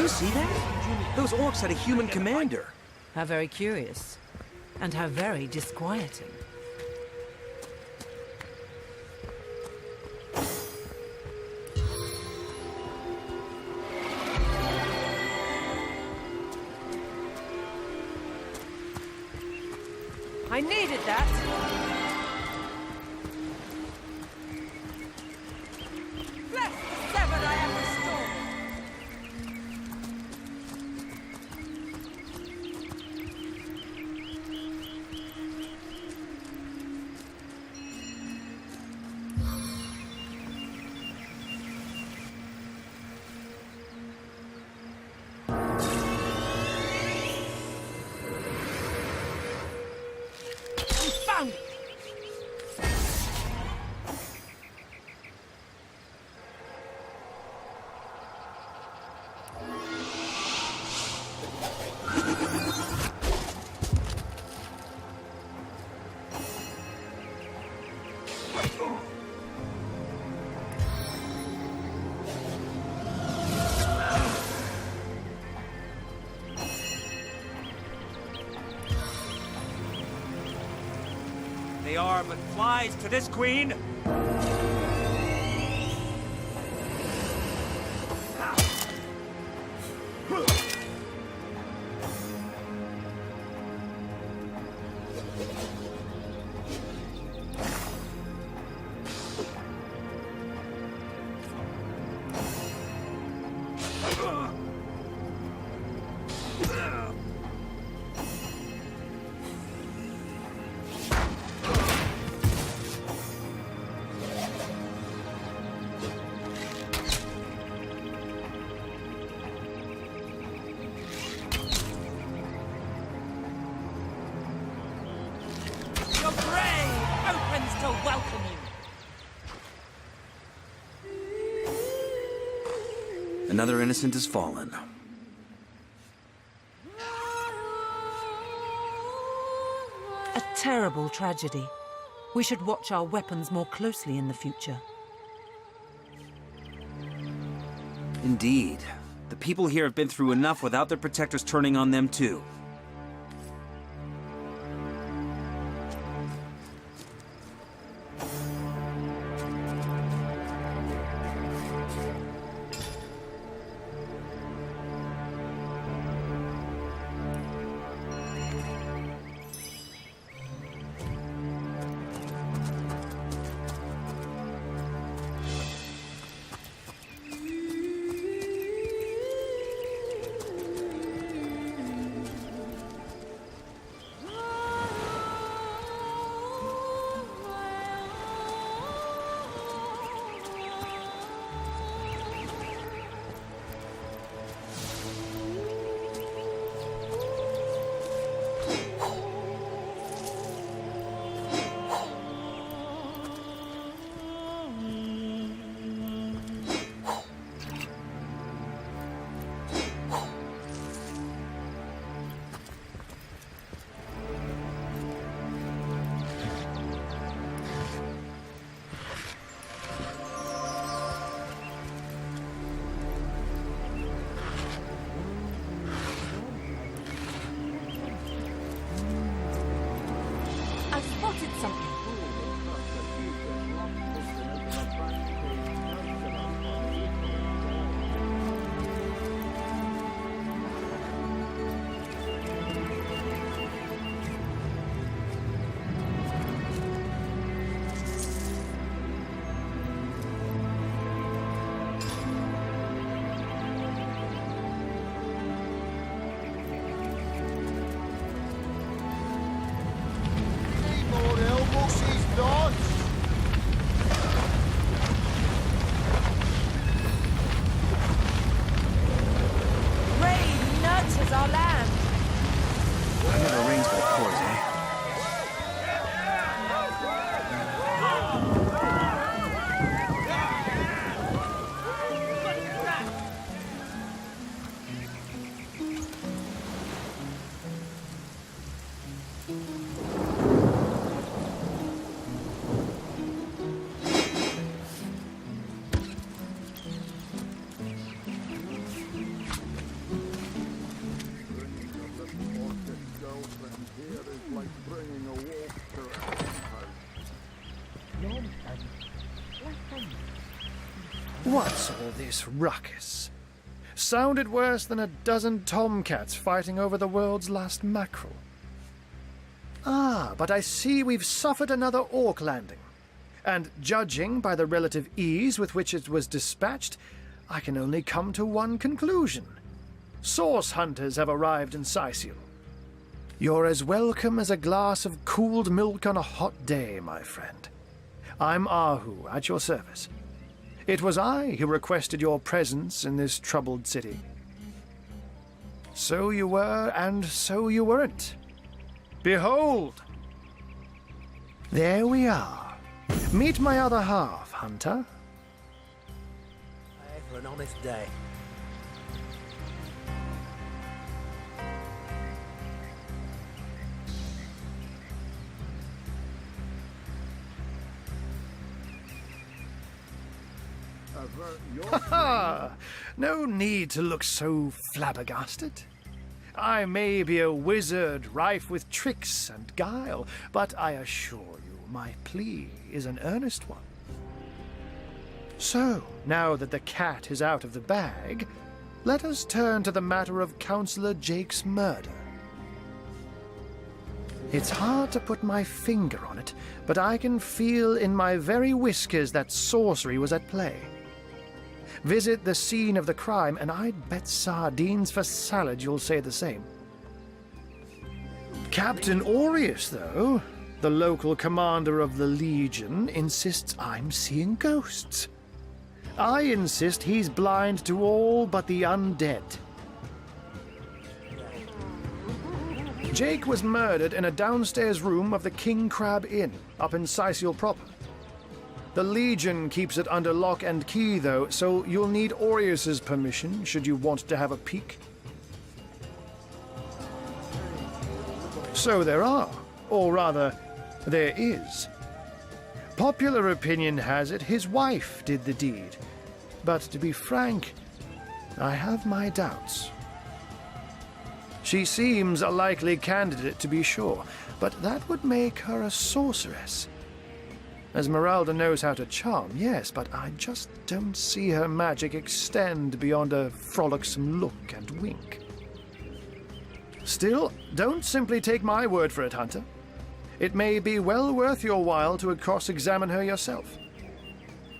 See that? Those orcs had a human commander. How very curious. And how very disquieting. I needed that! Bless the severed I am restored! Found it! They are but flies to this queen. your grave opens to welcome you. Another innocent has fallen. A terrible tragedy. We should watch our weapons more closely in the future. Indeed. The people here have been through enough without their protectors turning on them too. I've spotted something. Rain nurtures our land. I never rains but it pours, eh? What's all this ruckus? Sounded worse than a dozen tomcats fighting over the world's last mackerel. Ah, but I see we've suffered another orc landing. And judging by the relative ease with which it was dispatched, I can only come to one conclusion. Source hunters have arrived in Sicil. You're as welcome as a glass of cooled milk on a hot day, my friend. I'm Ahu, at your service. It was I who requested your presence in this troubled city. So you were, and so you weren't. Behold! There we are. Meet my other half, Hunter. For an honest day. Ha ha! No need to look so flabbergasted. I may be a wizard rife with tricks and guile, but I assure you my plea is an earnest one. So, now that the cat is out of the bag, let us turn to the matter of Councillor Jake's murder. It's hard to put my finger on it, but I can feel in my very whiskers that sorcery was at play. Visit the scene of the crime, and I'd bet sardines for salad you'll say the same. Captain Aureus, though, the local commander of the Legion, insists I'm seeing ghosts. I insist he's blind to all but the undead. Jake was murdered in a downstairs room of the King Crab Inn, up in Sicil proper. The Legion keeps it under lock and key, though, so you'll need Aureus's permission should you want to have a peek. So there are, or rather, there is. Popular opinion has it his wife did the deed, but to be frank, I have my doubts. She seems a likely candidate, to be sure, but that would make her a sorceress. Esmeralda knows how to charm, yes, but I just don't see her magic extend beyond a frolicsome look and wink. Still, don't simply take my word for it, Hunter. It may be well worth your while to cross-examine her yourself.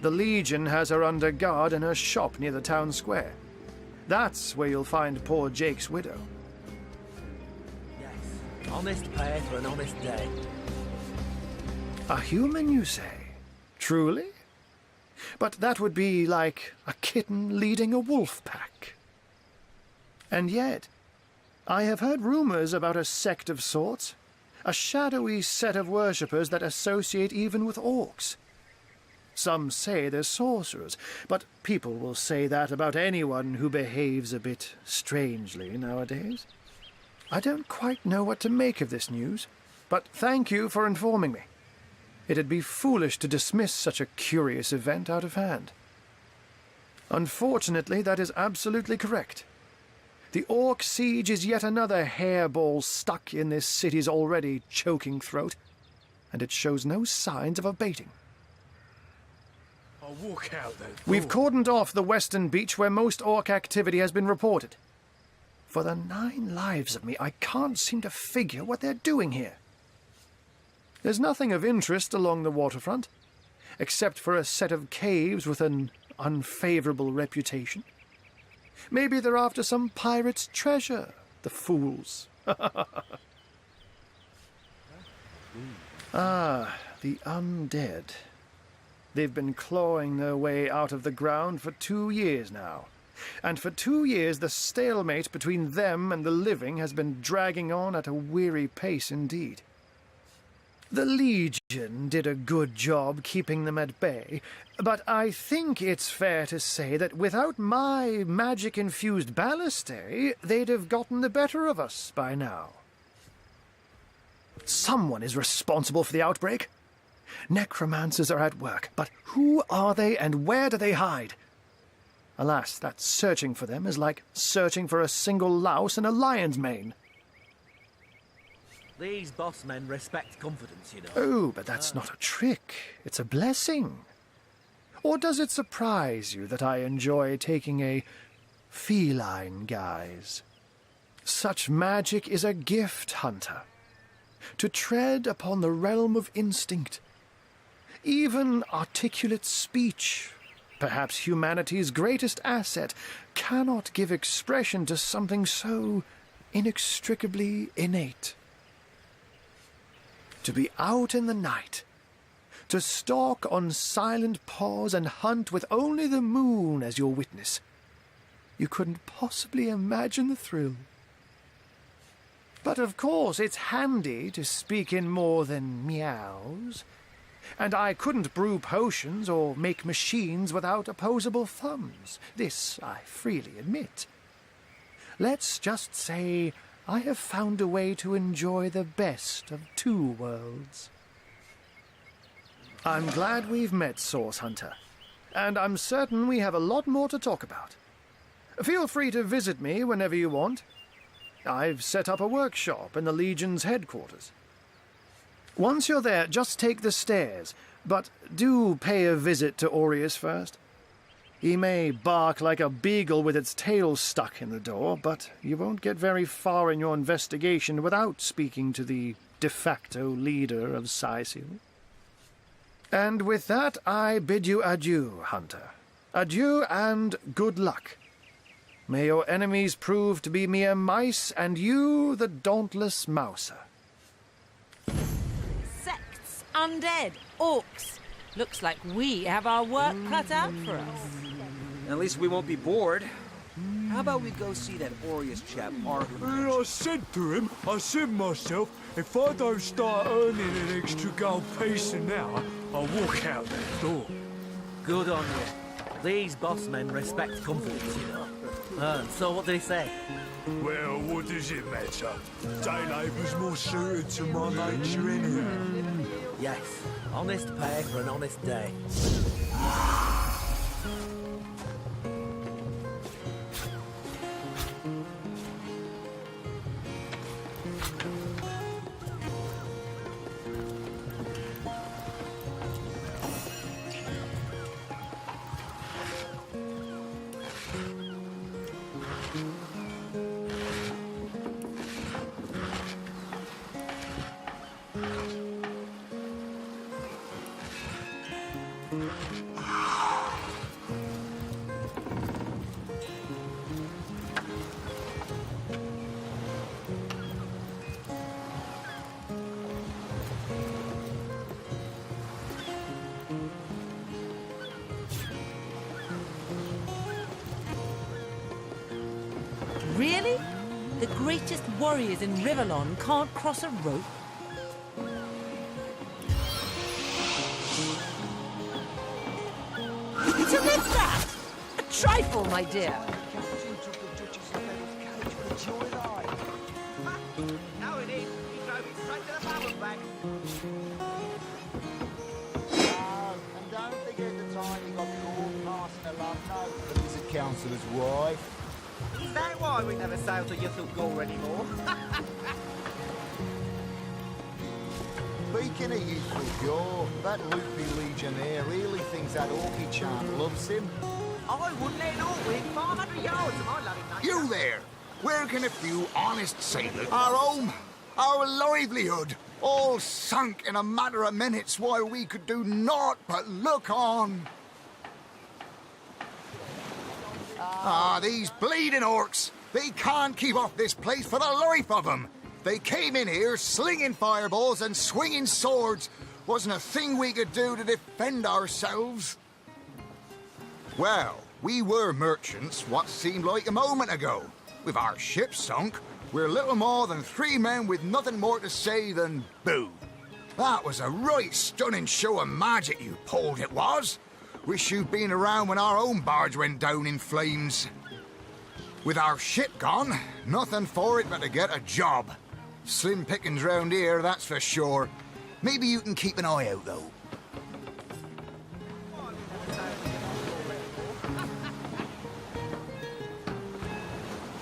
The Legion has her under guard in her shop near the town square. That's where you'll find poor Jake's widow. Yes, honest pay for an honest day. A human, you say? Truly? But that would be like a kitten leading a wolf pack. And yet, I have heard rumors about a sect of sorts, a shadowy set of worshippers that associate even with orcs. Some say they're sorcerers, but people will say that about anyone who behaves a bit strangely nowadays. I don't quite know what to make of this news, but thank you for informing me. It'd be foolish to dismiss such a curious event out of hand. Unfortunately, that is absolutely correct. The Orc siege is yet another hairball stuck in this city's already choking throat, and it shows no signs of abating. I'll walk out then. We've cordoned off the western beach where most Orc activity has been reported. For the 9 lives of me, I can't seem to figure what they're doing here. There's nothing of interest along the waterfront, except for a set of caves with an unfavorable reputation. Maybe they're after some pirate's treasure, the fools. Ah, the undead. They've been clawing their way out of the ground for 2 years now. And for 2 years the stalemate between them and the living has been dragging on at a weary pace indeed. The Legion did a good job keeping them at bay, but I think it's fair to say that without my magic-infused ballistae, they'd have gotten the better of us by now. Someone is responsible for the outbreak. Necromancers are at work, but who are they and where do they hide? Alas, that searching for them is like searching for a single louse in a lion's mane. These boss men respect confidence, you know. Oh, but that's not a trick. It's a blessing. Or does it surprise you that I enjoy taking a feline guise? Such magic is a gift, Hunter. To tread upon the realm of instinct. Even articulate speech, perhaps humanity's greatest asset, cannot give expression to something so inextricably innate. To be out in the night, to stalk on silent paws and hunt with only the moon as your witness. You couldn't possibly imagine the thrill. But of course it's handy to speak in more than meows. And I couldn't brew potions or make machines without opposable thumbs. This I freely admit. Let's just say I have found a way to enjoy the best of 2 worlds. I'm glad we've met, Source Hunter, and I'm certain we have a lot more to talk about. Feel free to visit me whenever you want. I've set up a workshop in the Legion's headquarters. Once you're there, just take the stairs, but do pay a visit to Aureus first. He may bark like a beagle with its tail stuck in the door, but you won't get very far in your investigation without speaking to the de facto leader of Sicil. And with that, I bid you adieu, Hunter. Adieu and good luck. May your enemies prove to be mere mice, and you the dauntless mouser. Sects, undead, orcs. Looks like we have our work cut out for us. At least we won't be bored. How about we go see that Aureus chap, Arthur? I said to him, myself, if I don't start earning an extra gold piece an hour, I'll walk out that door. Good on you. These boss men respect confidence, you know. So what did he say? Well, what does it matter? Day labour's more suited to my nature anyhow. Yes, honest pay for an honest day. Really? The greatest warriors in Rivellon can't cross a rope? To live that! A trifle, my dear. No, it is. He drove it straight to the barrel back. And don't forget the time he got caught passing along note for his councillor's wife. Is that why we never sail to Yuthel Gore anymore? Speaking of youthful gore, that loopy legionnaire really thinks that Orky chant loves him. I wouldn't let all win 500 yards of my loving nature. You there! Where can a few honest sailors... Our home, our livelihood, all sunk in a matter of minutes while we could do naught but look on. These bleeding orcs! They can't keep off this place for the life of them! They came in here slinging fireballs and swinging swords. Wasn't a thing we could do to defend ourselves. Well, we were merchants what seemed like a moment ago. With our ship sunk, we're little more than 3 men with nothing more to say than boo. That was a right stunning show of magic you pulled, it was. Wish you'd been around when our own barge went down in flames. With our ship gone, nothing for it but to get a job. Slim pickings round here, that's for sure. Maybe you can keep an eye out, though.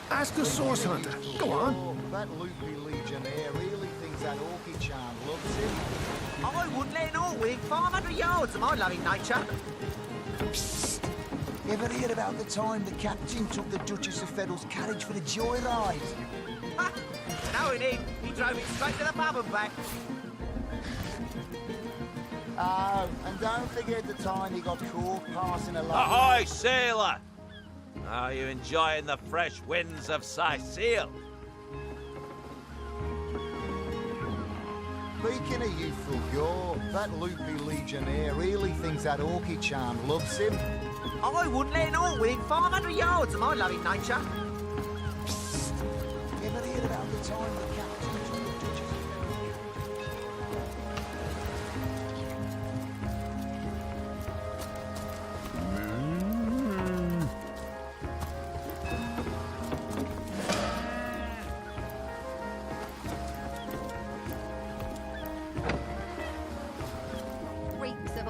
Ask the source hunter. Go on. That loopy legionnaire really thinks that Orky chant loves him. I wouldn't let an all win 500 yards of my loving nature. Psst! Ever hear about the time the captain took the Duchess of Federal's carriage for the joyride? No, it ain't. He drove it straight to the pub and back. Oh, and don't forget the time he got caught passing along. Ahoy, sailor! Are you enjoying the fresh winds of Sicile? Speaking of youthful gore, that loopy legionnaire really thinks that Orky chant loves him. I wouldn't let an all win 500 yards of my loving nature. Psst! Ever hear about the time the captain took the Duchess of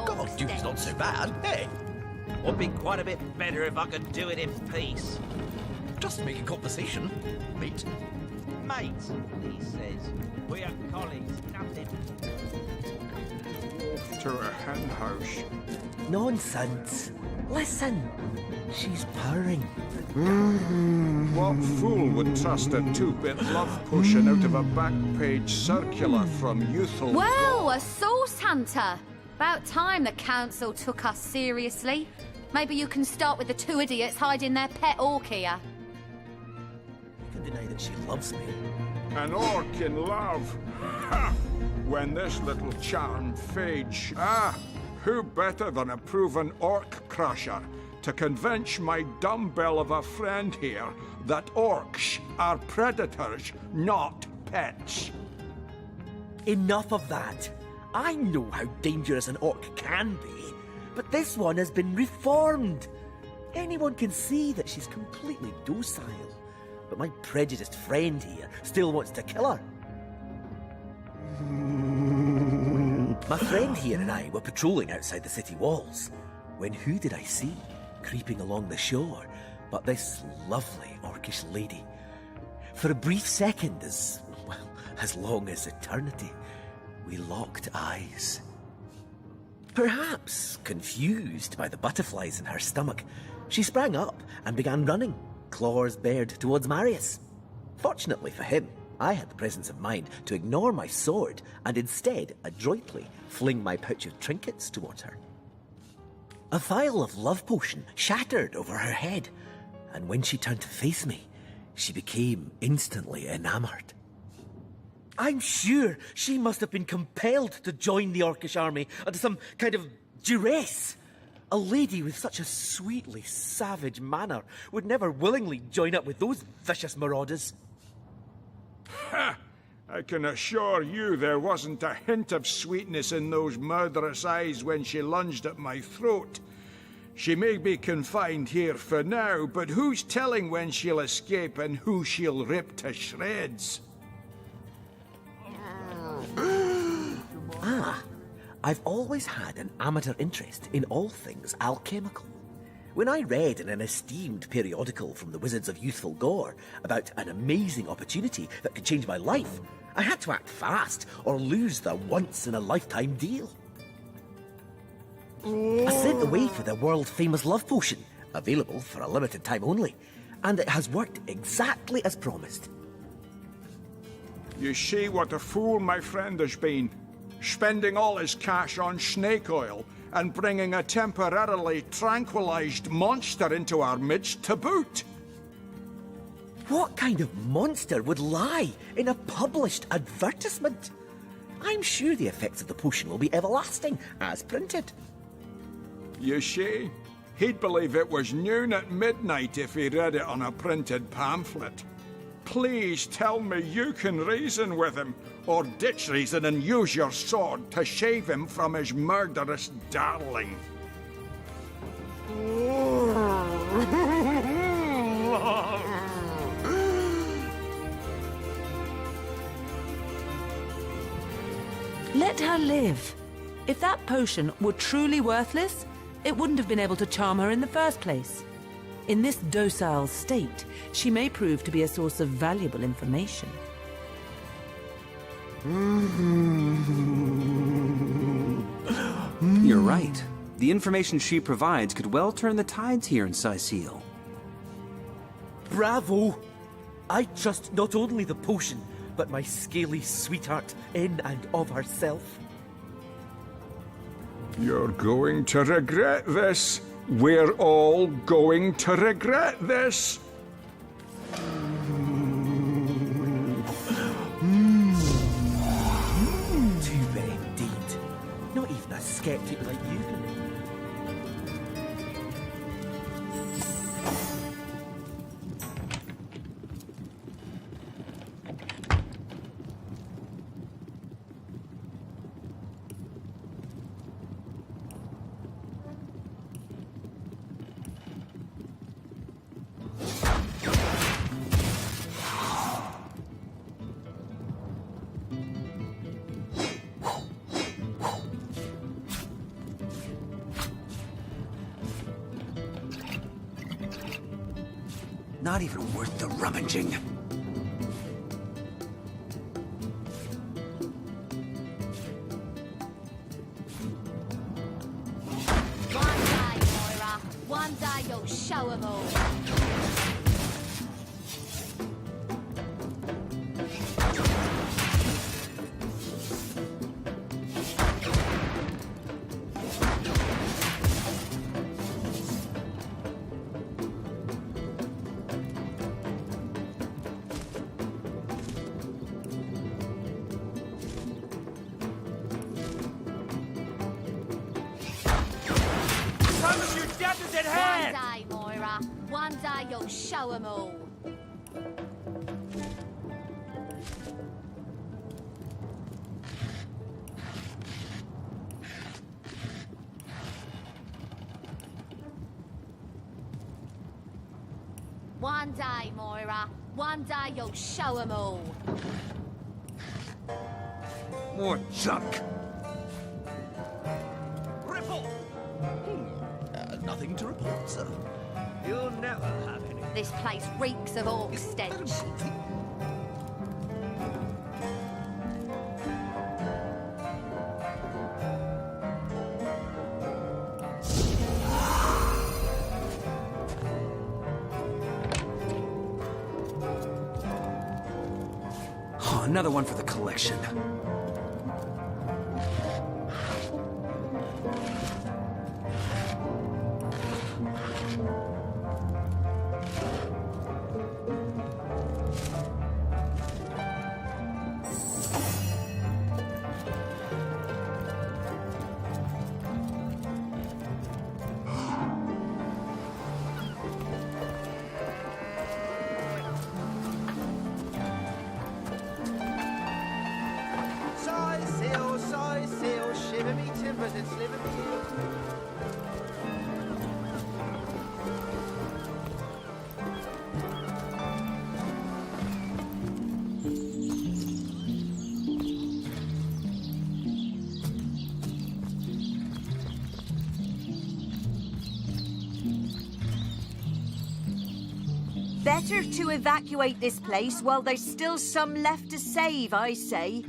God, Duke's not so bad, hey? Would be quite a bit better if I could do it in peace. Just making conversation, mate. Mate, he says. We are colleagues, nothing. Off to a hen house. Nonsense. Listen. She's purring. What fool would trust a 2-bit love potion out of a back-page circular from Youthful? Well, a source hunter. About time the council took us seriously. Maybe you can start with the 2 idiots hiding their pet orc here. You can deny that she loves me. An orc in love? Ha! When this little charm fades. Who better than a proven orc crusher to convince my dumbbell of a friend here that orcs are predators, not pets. Enough of that. I know how dangerous an orc can be, but this one has been reformed. Anyone can see that she's completely docile, but my prejudiced friend here still wants to kill her. My friend here and I were patrolling outside the city walls, when who did I see creeping along the shore but this lovely orcish lady? For a brief second, as long as eternity, we locked eyes. Perhaps confused by the butterflies in her stomach, she sprang up and began running, claws bared towards Marius. Fortunately for him, I had the presence of mind to ignore my sword and instead adroitly fling my pouch of trinkets towards her. A vial of love potion shattered over her head, and when she turned to face me, she became instantly enamored. I'm sure she must have been compelled to join the Orcish army under some kind of duress. A lady with such a sweetly savage manner would never willingly join up with those vicious marauders. Ha! I can assure you there wasn't a hint of sweetness in those murderous eyes when she lunged at my throat. She may be confined here for now, but who's telling when she'll escape and who she'll rip to shreds? I've always had an amateur interest in all things alchemical. When I read in an esteemed periodical from the Wizards of Youthful Gore about an amazing opportunity that could change my life, I had to act fast or lose the once-in-a-lifetime deal. I sent away for the world-famous love potion, available for a limited time only, and it has worked exactly as promised. You see what a fool my friend has been, spending all his cash on snake oil and bringing a temporarily tranquilized monster into our midst to boot. What kind of monster would lie in a published advertisement? I'm sure the effects of the potion will be everlasting, as printed. You see, he'd believe it was noon at midnight if he read it on a printed pamphlet. Please tell me you can reason with him, or ditch reason and use your sword to shave him from his murderous darling. Let her live. If that potion were truly worthless, it wouldn't have been able to charm her in the first place. In this docile state, she may prove to be a source of valuable information. You're right. The information she provides could well turn the tides here in Sicil. Bravo! I trust not only the potion, but my scaly sweetheart in and of herself. You're going to regret this. We're all going to regret this. Too bad indeed. Not even a skeptic like you can. Not even worth the rummaging. One day, Moira. One day you'll show 'em all. Promise you chapters at One hand! day, Moira. One day you'll show 'em all. One day, Moira. One day you'll show 'em all. More junk. Report! Nothing to report, sir. You'll never have any. This place reeks of orc stench. Oh, another one for the collection. Size seal, shiver me timbers and sliver me heels. Better to evacuate this place while there's still some left to save, I say.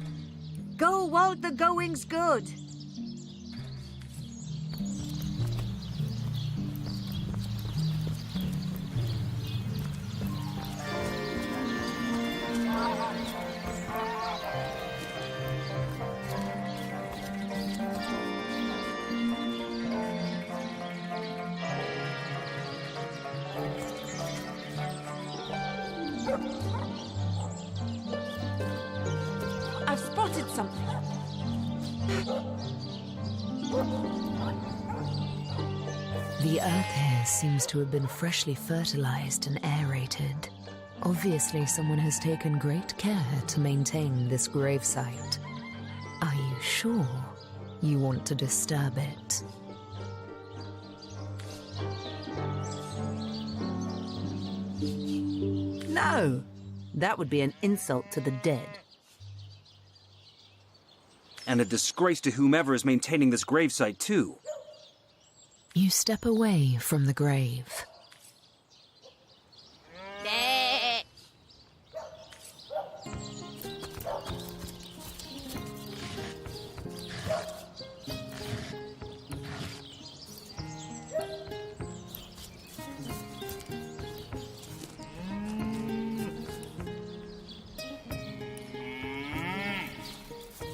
Go while the going's good. I've spotted something. The earth here seems to have been freshly fertilized and aerated. Obviously, someone has taken great care to maintain this gravesite. Are you sure you want to disturb it? No, that would be an insult to the dead. And a disgrace to whomever is maintaining this gravesite, too. You step away from the grave.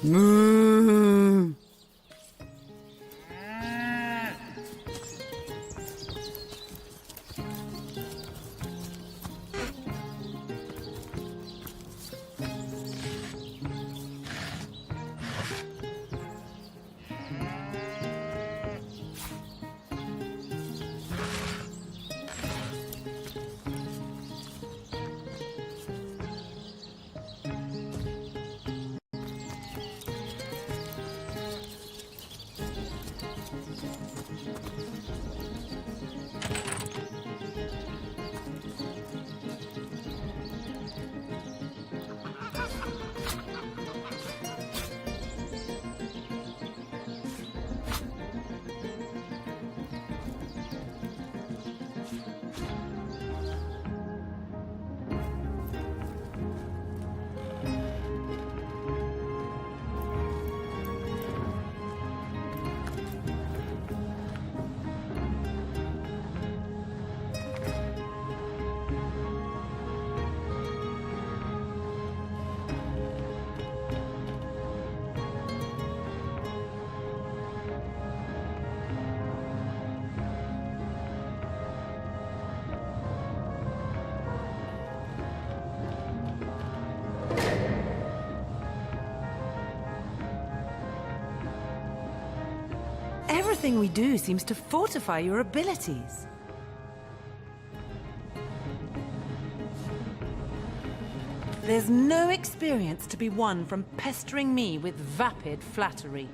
Moo. Everything we do seems to fortify your abilities. There's no experience to be won from pestering me with vapid flattery.